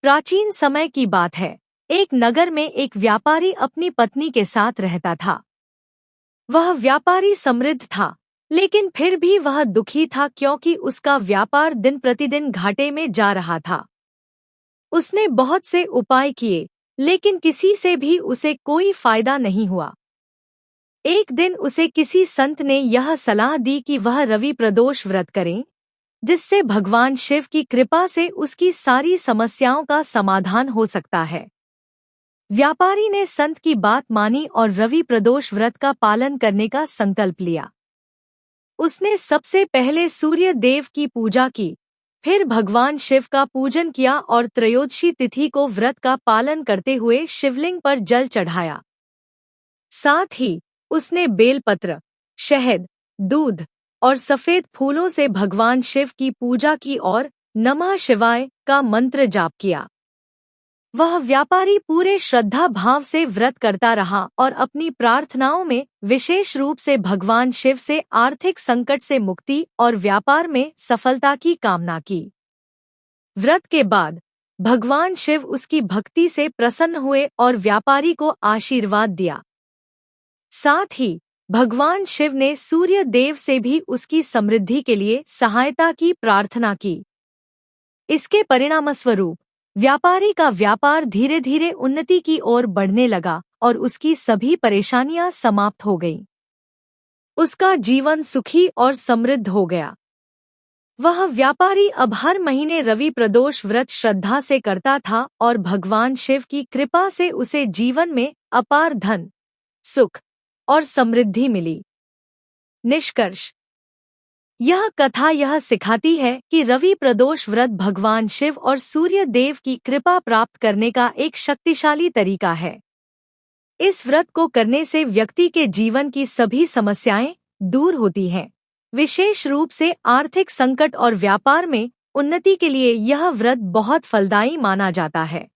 प्राचीन समय की बात है। एक नगर में एक व्यापारी अपनी पत्नी के साथ रहता था। वह व्यापारी समृद्ध था, लेकिन फिर भी वह दुखी था क्योंकि उसका व्यापार दिन प्रतिदिन घाटे में जा रहा था। उसने बहुत से उपाय किए, लेकिन किसी से भी उसे कोई फायदा नहीं हुआ। एक दिन उसे किसी संत ने यह सलाह दी कि वह रवि प्रदोष व्रत करें, जिससे भगवान शिव की कृपा से उसकी सारी समस्याओं का समाधान हो सकता है। व्यापारी ने संत की बात मानी और रवि प्रदोष व्रत का पालन करने का संकल्प लिया। उसने सबसे पहले सूर्य देव की पूजा की, फिर भगवान शिव का पूजन किया और त्रयोदशी तिथि को व्रत का पालन करते हुए शिवलिंग पर जल चढ़ाया। साथ ही उसने बेलपत्र, शहद, दूध और सफेद फूलों से भगवान शिव की पूजा की और नमः शिवाय का मंत्र जाप किया। वह व्यापारी पूरे श्रद्धा भाव से व्रत करता रहा और अपनी प्रार्थनाओं में विशेष रूप से भगवान शिव से आर्थिक संकट से मुक्ति और व्यापार में सफलता की कामना की। व्रत के बाद भगवान शिव उसकी भक्ति से प्रसन्न हुए और व्यापारी को आशीर्वाद दिया। साथ ही भगवान शिव ने सूर्य देव से भी उसकी समृद्धि के लिए सहायता की प्रार्थना की। इसके परिणामस्वरूप व्यापारी का व्यापार धीरे धीरे उन्नति की ओर बढ़ने लगा और उसकी सभी परेशानियां समाप्त हो गईं। उसका जीवन सुखी और समृद्ध हो गया। वह व्यापारी अब हर महीने रवि प्रदोष व्रत श्रद्धा से करता था और भगवान शिव की कृपा से उसे जीवन में अपार धन, सुख और समृद्धि मिली। निष्कर्ष: यह कथा यह सिखाती है कि रवि प्रदोष व्रत भगवान शिव और सूर्य देव की कृपा प्राप्त करने का एक शक्तिशाली तरीका है। इस व्रत को करने से व्यक्ति के जीवन की सभी समस्याएं दूर होती हैं। विशेष रूप से आर्थिक संकट और व्यापार में उन्नति के लिए यह व्रत बहुत फलदायी माना जाता है।